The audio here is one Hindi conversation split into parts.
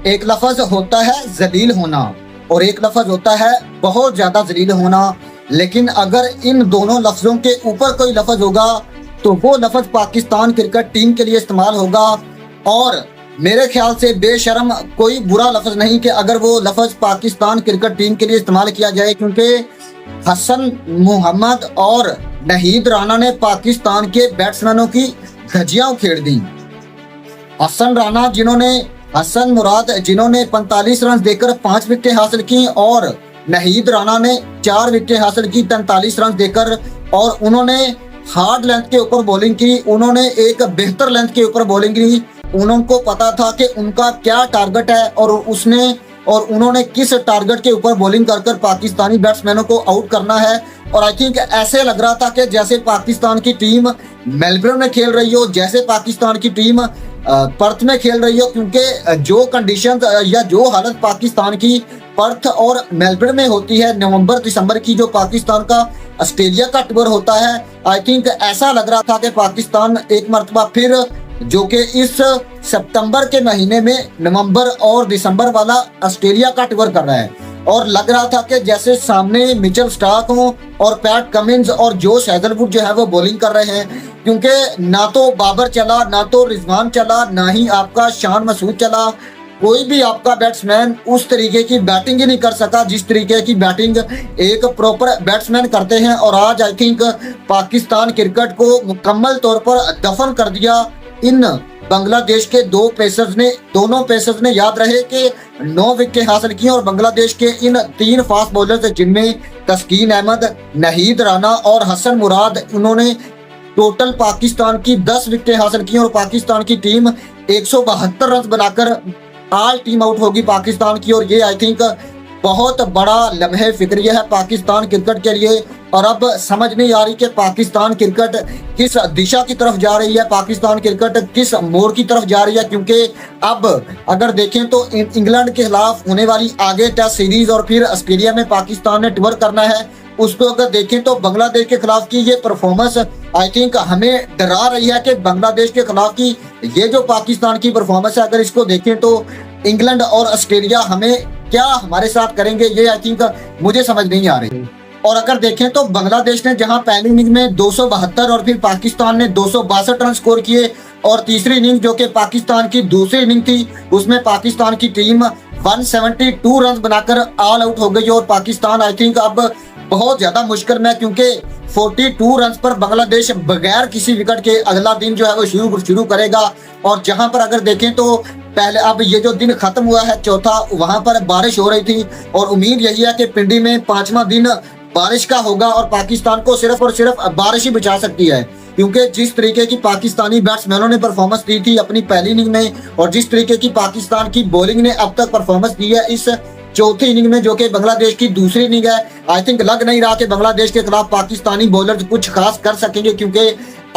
एक लफ्ज होता है जलील होना और एक लफ्ज होता है बहुत ज्यादा जलील होना। लेकिन अगर इन दोनों लफ्जों के ऊपर कोई लफ्ज होगा तो वो लफ्ज पाकिस्तान क्रिकेट टीम के लिए इस्तेमाल होगा। और मेरे ख्याल से बेशर्म कोई बुरा लफ्ज नहीं कि अगर वो लफ्ज पाकिस्तान क्रिकेट टीम के लिए इस्तेमाल किया जाए, क्योंकि हसन मोहम्मद और नहीद राना ने पाकिस्तान के बैट्समैनों की धज्जियां उखेड़ दी। हसन मुराद जिन्होंने 45 रन देकर 5 विकेटें हासिल की और नहीद राना ने 4 विकेटें हासिल की 43 रन देकर, और उन्होंने हार्ड लेंथ के ऊपर बॉलिंग की, उन्होंने एक बेहतर लेंथ के ऊपर बॉलिंग की। उनको पता था कि उनका क्या टारगेट है और उन्होंने किस टारगेट के ऊपर बॉलिंग कर पाकिस्तानी बैट्समैनों को आउट करना है। और आई थिंक ऐसे लग रहा था कि जैसे पाकिस्तान की टीम मेलबर्न में खेल रही हो, जैसे पाकिस्तान की टीम पर्थ में खेल रही हो, क्योंकि जो कंडीशंस या जो हालत पाकिस्तान की पर्थ और मेलबर्न में होती है नवंबर दिसंबर की, जो पाकिस्तान का ऑस्ट्रेलिया का टूर होता है, आई थिंक ऐसा लग रहा था कि पाकिस्तान एक मरतबा फिर जो कि इस सितंबर के महीने में नवंबर और दिसंबर वाला ऑस्ट्रेलिया का टूर कर रहा है। और लग रहा था कि जैसे सामने मिचेल स्टार्क हो और पैट कमिंस और जोश हैजलवुड जो है वो बॉलिंग कर रहे हैं, क्योंकि ना तो बाबर चला, ना तो रिजवान चला, ना ही आपका शान मसूद चला। कोई भी आपका बैट्समैन उस तरीके की बैटिंग ही नहीं कर सका जिस तरीके की बैटिंग एक प्रॉपर बैट्समैन करते हैं। और आज आई थिंक पाकिस्तान क्रिकेट को मुकम्मल तौर पर दफन कर दिया इन बांग्लादेश के दोनों पेसर्स ने। याद रहे कि 9 विकेट हासिल की और बांग्लादेश के इन 3 फास्ट बॉलर्स जिनमें तस्कीन अहमद, नहीद राना और हसन मुराद, उन्होंने टोटल पाकिस्तान की 10 विकेट हासिल की और पाकिस्तान की टीम 172 रन बनाकर ऑल टीम आउट होगी पाकिस्तान की। और ये आई थिंक बहुत बड़ा लम्हे फिक्रिया है पाकिस्तान क्रिकेट के लिए। और अब समझ नहीं आ रही कि पाकिस्तान क्रिकेट किस दिशा की तरफ जा रही है, पाकिस्तान क्रिकेट किस मोड़ की तरफ जा रही है। क्योंकि अब अगर देखें तो इंग्लैंड के खिलाफ होने वाली आगे टेस्ट सीरीज और फिर ऑस्ट्रेलिया में पाकिस्तान ने टूर करना है, उसको अगर देखें तो बांग्लादेश के खिलाफ की ये परफॉर्मेंस आई थिंक हमें डरा रही है कि बांग्लादेश के खिलाफ की ये जो पाकिस्तान की परफॉर्मेंस है, अगर इसको देखें तो इंग्लैंड और ऑस्ट्रेलिया हमारे साथ करेंगे, ये आई थिंक मुझे समझ नहीं आ रही। और अगर देखें तो बांग्लादेश ने जहां पहली इनिंग में 272 और फिर पाकिस्तान ने 262 रन स्कोर किए, और तीसरी इनिंग जो कि पाकिस्तान की दूसरी इनिंग थी उसमें पाकिस्तान की टीम 172 रन बनाकर ऑल आउट हो गई। और पाकिस्तान आई थिंक अब बहुत ज्यादा मुश्किल में, क्योंकि 42 रन पर बांग्लादेश बगैर किसी विकेट के अगला दिन जो है वो शुरू करेगा। और जहां पर अगर देखें तो पहले अब ये जो दिन खत्म हुआ है चौथा, वहां पर बारिश हो रही थी और उम्मीद यही है कि पिंडी में 5वां दिन बारिश का होगा और पाकिस्तान को सिर्फ और सिर्फ बारिश ही बचा सकती है। क्योंकि जिस तरीके की पाकिस्तानी बैट्समैनों ने परफॉर्मेंस दी थी अपनी पहली इनिंग में और जिस तरीके की पाकिस्तान की बॉलिंग ने अब तक परफॉर्मेंस दी है इस चौथी इनिंग में, जो कि बांग्लादेश की दूसरी इनिंग है, आई थिंक लग नहीं रहा कि बांग्लादेश के खिलाफ पाकिस्तानी बॉलर कुछ खास कर सकेंगे, क्योंकि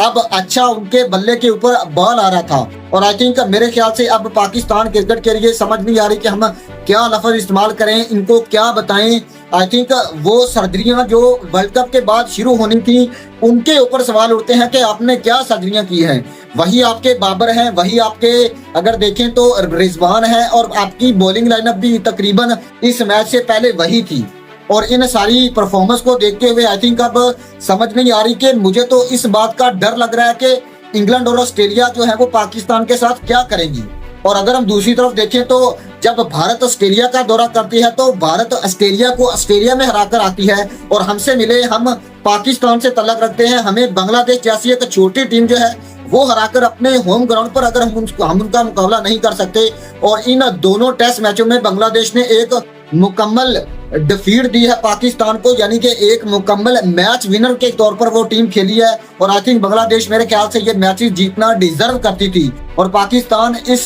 अब अच्छा उनके बल्ले के ऊपर बॉल आ रहा था। और आई थिंक मेरे ख्याल से अब पाकिस्तान क्रिकेट के लिए समझ नहीं आ रही कि हम क्या लफ्ज इस्तेमाल करें, इनको क्या बताएं। आई थिंक वो सर्जरियां जो वर्ल्ड कप के बाद शुरू होनी थी उनके ऊपर सवाल उठते हैं कि आपने क्या सर्जरियां की हैं। वही आपके बाबर हैं, वही आपके अगर देखें तो रिजवान है, और आपकी बॉलिंग लाइनअप भी तकरीबन इस मैच से पहले वही थी। और इन सारी परफॉर्मेंस को देखते हुए आई थिंक अब समझ नहीं आ रही कि मुझे तो इस बात का डर लग रहा है कि इंग्लैंड और ऑस्ट्रेलिया जो है वो पाकिस्तान के साथ क्या करेंगी। और अगर हम दूसरी तरफ देखें तो जब भारत ऑस्ट्रेलिया का दौरा करती है तो भारत ऑस्ट्रेलिया को ऑस्ट्रेलिया में हराकर आती है और हमसे मिले हम पाकिस्तान से तल्लक रखते हैं। हमें बांग्लादेश जैसी एक छोटी टीम जो है वो हराकर अपने होम ग्राउंड पर अगर हम उनका मुकाबला नहीं कर सकते। और इन दोनों टेस्ट मैचों में बांग्लादेश ने एक मुकम्मल डिफीट दी है पाकिस्तान को, यानी कि एक मुकम्मल मैच विनर के तौर पर वो टीम खेली है। और आई थिंक बांग्लादेश मेरे ख्याल से ये मैचेस जीतना डिजर्व करती थी। और पाकिस्तान इस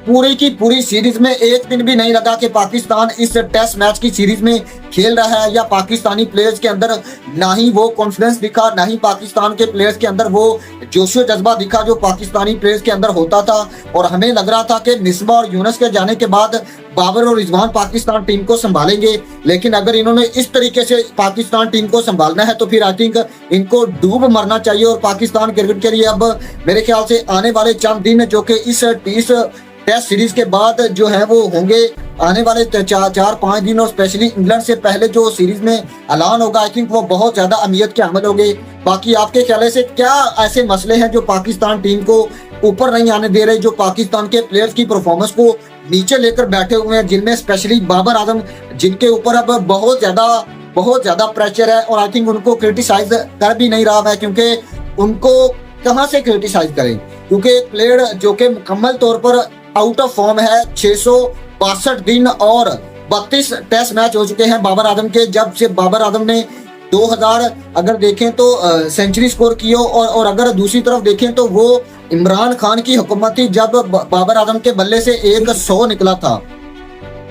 पूरी की पूरी सीरीज में एक दिन भी नहीं लगा कि पाकिस्तान इस टेस्ट मैच की सीरीज में खेल रहा है, या पाकिस्तानी प्लेयर्स के अंदर ना ही वो कॉन्फिडेंस दिखा, ना ही पाकिस्तान के प्लेयर्स के अंदर वो जोशो जज्बा दिखा जो पाकिस्तानी प्लेयर्स के अंदर होता था। और हमें लग रहा था कि मिसबा और यूनुस के जाने के बाद बाबर और रिजवान पाकिस्तान टीम को संभालेंगे, लेकिन अगर इन्होंने इस तरीके से पाकिस्तान टीम को संभालना है तो फिर आई थिंक इनको डूब मरना चाहिए। और पाकिस्तान क्रिकेट के लिए अब मेरे ख्याल से आने वाले चंद दिन जो कि इस टेस्ट सीरीज के बाद जो है वो होंगे आने वाले 4-5 दिन, और स्पेशली इंग्लैंड से पहले जो सीरीज में ऐलान होगा, आई थिंक वो बहुत ज्यादा अहमियत के हामिल होंगे। बाकी आपके ख्याल से क्या ऐसे मसले हैं जो पाकिस्तान टीम को ऊपर नहीं आने दे रहे, जो पाकिस्तान के प्लेयर्स की परफॉर्मेंस को नीचे लेकर बैठे हुए हैं, जिनमें स्पेशली बाबर आजम, जिनके ऊपर अब बहुत ज्यादा प्रेशर है, और आई थिंक उनको क्रिटिसाइज कर भी नहीं रहा है, क्योंकि उनको कहां से क्रिटिसाइज करें, क्योंकि एक प्लेयर जो कि मुकम्मल तौर पर आउट ऑफ फॉर्म है। 662 दिन और 32 टेस्ट मैच हो चुके हैं बाबर आजम के, जब से बाबर आजम ने 2000 अगर देखें तो सेंचुरी स्कोर की हो, और अगर दूसरी तरफ देखें तो वो इमरान खान की हुकूमत थी जब बाबर आजम के बल्ले से 100 निकला था।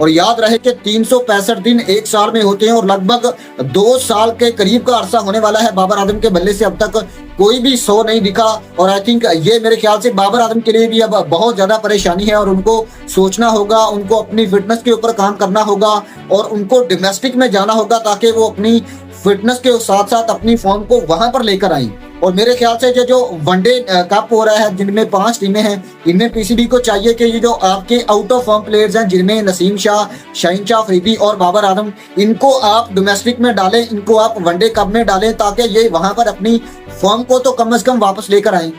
और याद रहे कि 365 दिन एक साल में होते हैं, और लगभग 2 साल के करीब का अरसा होने वाला है बाबर आजम के बल्ले से अब तक कोई भी 100 नहीं दिखा। और आई थिंक ये मेरे ख्याल से बाबर आजम के लिए भी अब बहुत ज्यादा परेशानी है, और उनको सोचना होगा, उनको अपनी फिटनेस के ऊपर काम करना होगा, और उनको डोमेस्टिक में जाना होगा ताकि वो अपनी फिटनेस के साथ साथ अपनी फॉर्म को वहां पर लेकर आई। और मेरे ख्याल से ये जो वनडे कप हो रहा है, जिनमें 5 टीमें हैं, इनमें पीसीबी को चाहिए कि ये जो आपके आउट ऑफ फॉर्म प्लेयर्स हैं, जिनमें नसीम शाह, शाहीन शाह अफरीदी और बाबर आजम, इनको आप डोमेस्टिक में डालें, इनको आप वनडे कप में डालें, ताकि ये वहां पर अपनी फॉर्म को तो कम से कम वापस लेकर आएं।